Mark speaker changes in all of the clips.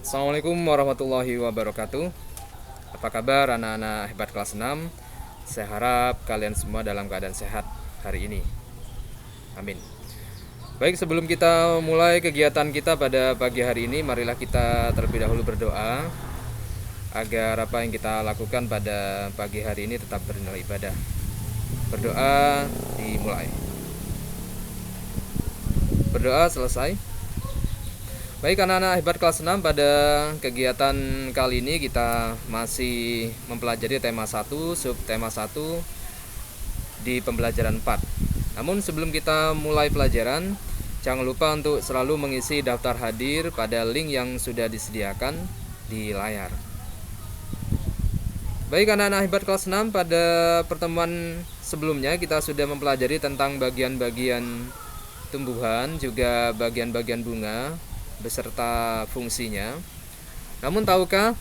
Speaker 1: Assalamualaikum warahmatullahi wabarakatuh. Apa kabar anak-anak hebat kelas 6? Saya harap kalian semua dalam keadaan sehat hari ini. Amin. Baik, sebelum kita mulai kegiatan kita pada pagi hari ini, marilah kita terlebih dahulu berdoa agar apa yang kita lakukan pada pagi hari ini tetap bernilai ibadah. Berdoa dimulai. Berdoa selesai. Baik anak-anak hebat kelas 6, pada kegiatan kali ini kita masih mempelajari tema 1, subtema 1 di pembelajaran 4. Namun sebelum kita mulai pelajaran, jangan lupa untuk selalu mengisi daftar hadir pada link yang sudah disediakan di layar. Baik anak-anak hebat kelas 6, pada pertemuan sebelumnya kita sudah mempelajari tentang bagian-bagian tumbuhan, juga bagian-bagian bunga beserta fungsinya. Namun tahukah,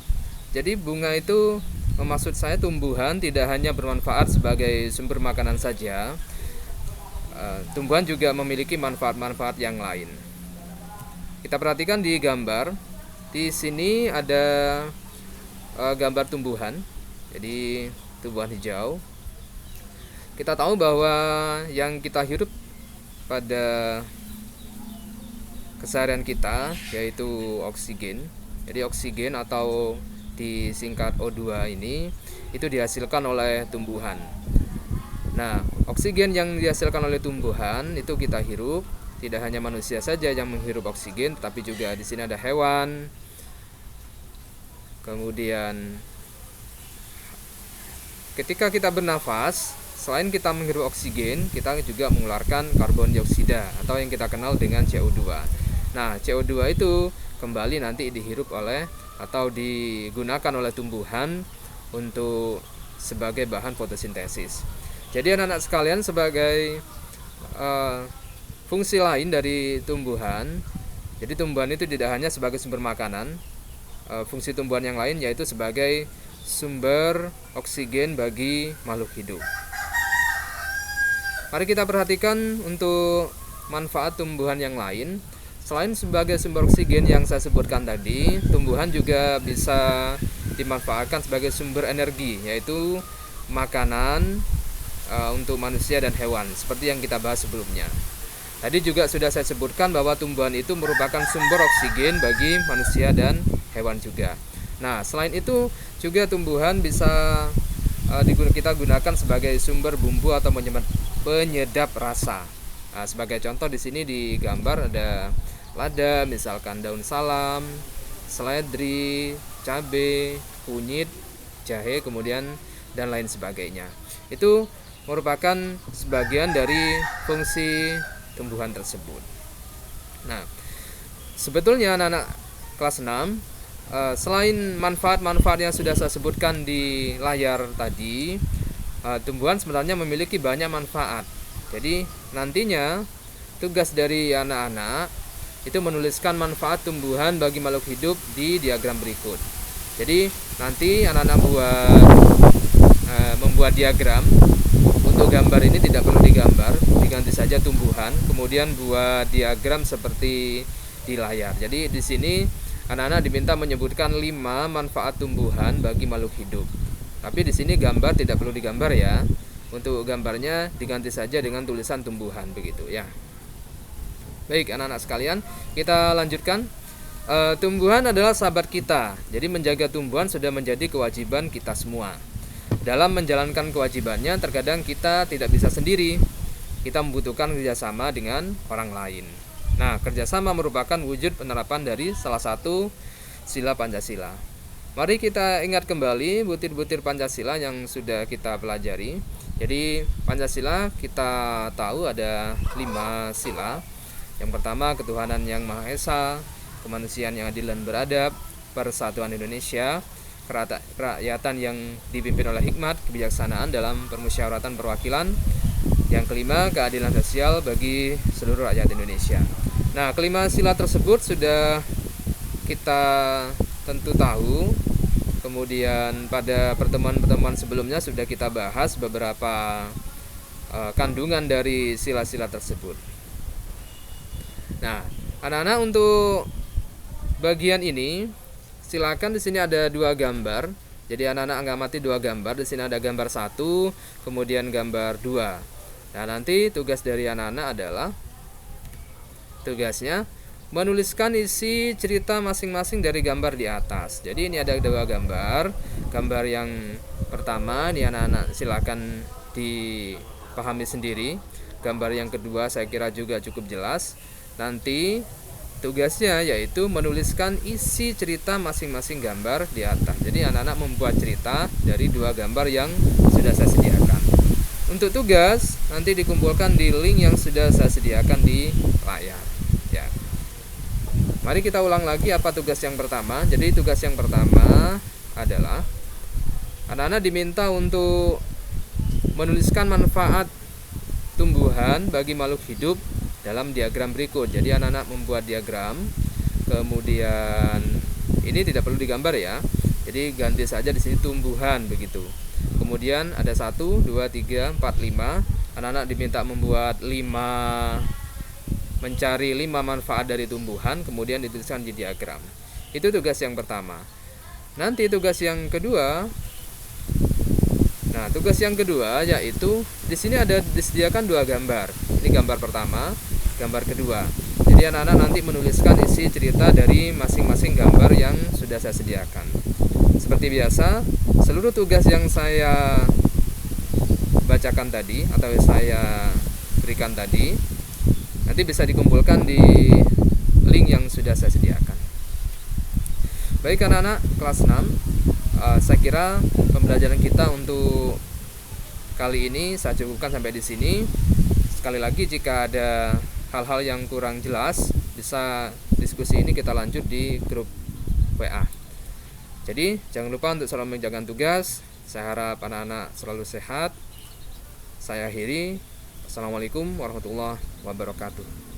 Speaker 1: jadi bunga itu, maksud saya tumbuhan tidak hanya bermanfaat sebagai sumber makanan saja. Tumbuhan juga memiliki manfaat-manfaat yang lain. Kita perhatikan di gambar. Di sini ada gambar tumbuhan. Jadi tumbuhan hijau. Kita tahu bahwa yang kita hirup pada keseharian kita yaitu oksigen. Jadi oksigen atau disingkat O2 ini itu dihasilkan oleh tumbuhan. Nah, oksigen yang dihasilkan oleh tumbuhan itu kita hirup. Tidak hanya manusia saja yang menghirup oksigen, tetapi juga di sini ada hewan. Kemudian ketika kita bernafas, selain kita menghirup oksigen, kita juga mengeluarkan karbon dioksida atau yang kita kenal dengan CO2. Nah, CO2 itu kembali nanti dihirup oleh atau digunakan oleh tumbuhan untuk sebagai bahan fotosintesis. Jadi anak-anak sekalian, sebagai fungsi lain dari tumbuhan, jadi tumbuhan itu tidak hanya sebagai sumber makanan, fungsi tumbuhan yang lain yaitu sebagai sumber oksigen bagi makhluk hidup. Mari kita perhatikan untuk manfaat tumbuhan yang lain. Selain sebagai sumber oksigen yang saya sebutkan tadi, tumbuhan juga bisa dimanfaatkan sebagai sumber energi, yaitu makanan untuk manusia dan hewan, seperti yang kita bahas sebelumnya. Tadi juga sudah saya sebutkan bahwa tumbuhan itu merupakan sumber oksigen bagi manusia dan hewan juga. Nah, selain itu juga tumbuhan bisa kita gunakan sebagai sumber bumbu atau penyedap rasa. Nah, sebagai contoh di sini di gambar ada lada, misalkan daun salam, seledri, cabai, kunyit, jahe, kemudian dan lain sebagainya. Itu merupakan sebagian dari fungsi tumbuhan tersebut. Nah, sebetulnya anak-anak kelas 6, selain manfaat-manfaat yang sudah saya sebutkan di layar tadi, tumbuhan sebenarnya memiliki banyak manfaat. Jadi nantinya tugas dari anak-anak itu menuliskan manfaat tumbuhan bagi makhluk hidup di diagram berikut. Jadi nanti anak-anak membuat diagram. Untuk gambar ini tidak perlu digambar, diganti saja tumbuhan, kemudian buat diagram seperti di layar. Jadi di sini anak-anak diminta menyebutkan 5 manfaat tumbuhan bagi makhluk hidup. Tapi di sini gambar tidak perlu digambar ya. Untuk gambarnya diganti saja dengan tulisan tumbuhan begitu ya. Baik anak-anak sekalian, kita lanjutkan. Tumbuhan adalah sahabat kita. Jadi menjaga tumbuhan sudah menjadi kewajiban kita semua. Dalam menjalankan kewajibannya, terkadang kita tidak bisa sendiri. Kita membutuhkan kerjasama dengan orang lain. Nah, kerjasama merupakan wujud penerapan dari salah satu sila Pancasila. Mari kita ingat kembali butir-butir Pancasila yang sudah kita pelajari. Jadi Pancasila kita tahu ada 5 sila. Yang pertama, ketuhanan yang Maha Esa, kemanusiaan yang adil dan beradab, persatuan Indonesia, kerakyatan yang dipimpin oleh hikmat, kebijaksanaan dalam permusyawaratan perwakilan. Yang kelima, keadilan sosial bagi seluruh rakyat Indonesia. Nah, kelima sila tersebut sudah kita tentu tahu. Kemudian pada pertemuan-pertemuan sebelumnya sudah kita bahas beberapa kandungan dari sila-sila tersebut. Nah, anak-anak, untuk bagian ini silakan di sini ada dua gambar. Jadi anak-anak mengamati dua gambar. Di sini ada gambar 1, kemudian gambar 2. Nah, nanti tugas dari anak-anak adalah tugasnya menuliskan isi cerita masing-masing dari gambar di atas. Jadi ini ada dua gambar. Gambar yang pertama ini anak-anak silakan dipahami sendiri. Gambar yang kedua saya kira juga cukup jelas. Nanti tugasnya yaitu menuliskan isi cerita masing-masing gambar di atas. Jadi anak-anak membuat cerita dari dua gambar yang sudah saya sediakan. Untuk tugas nanti dikumpulkan di link yang sudah saya sediakan di layar. Ya. Mari kita ulang lagi apa tugas yang pertama. Jadi tugas yang pertama adalah anak-anak diminta untuk menuliskan manfaat tumbuhan bagi makhluk hidup dalam diagram berikut. Jadi anak-anak membuat diagram, kemudian ini tidak perlu digambar ya. Jadi ganti saja di sini tumbuhan begitu. Kemudian ada 1, 2, 3, 4, 5. Anak-anak diminta membuat 5, mencari 5 manfaat dari tumbuhan, kemudian dituliskan di diagram. Itu tugas yang pertama. Nanti tugas yang kedua. Nah, tugas yang kedua yaitu di sini ada disediakan dua gambar. Ini gambar pertama, gambar kedua. Jadi anak-anak nanti menuliskan isi cerita dari masing-masing gambar yang sudah saya sediakan. Seperti biasa, seluruh tugas yang saya bacakan tadi atau saya berikan tadi nanti bisa dikumpulkan di link yang sudah saya sediakan. Baik anak-anak kelas 6, saya kira pembelajaran kita untuk kali ini saya cukupkan sampai di sini. Sekali lagi jika ada hal-hal yang kurang jelas, bisa diskusi ini kita lanjut di grup WA. Jadi jangan lupa untuk selalu menjalankan tugas. Saya harap anak-anak selalu sehat. Saya akhiri. Assalamualaikum warahmatullahi wabarakatuh.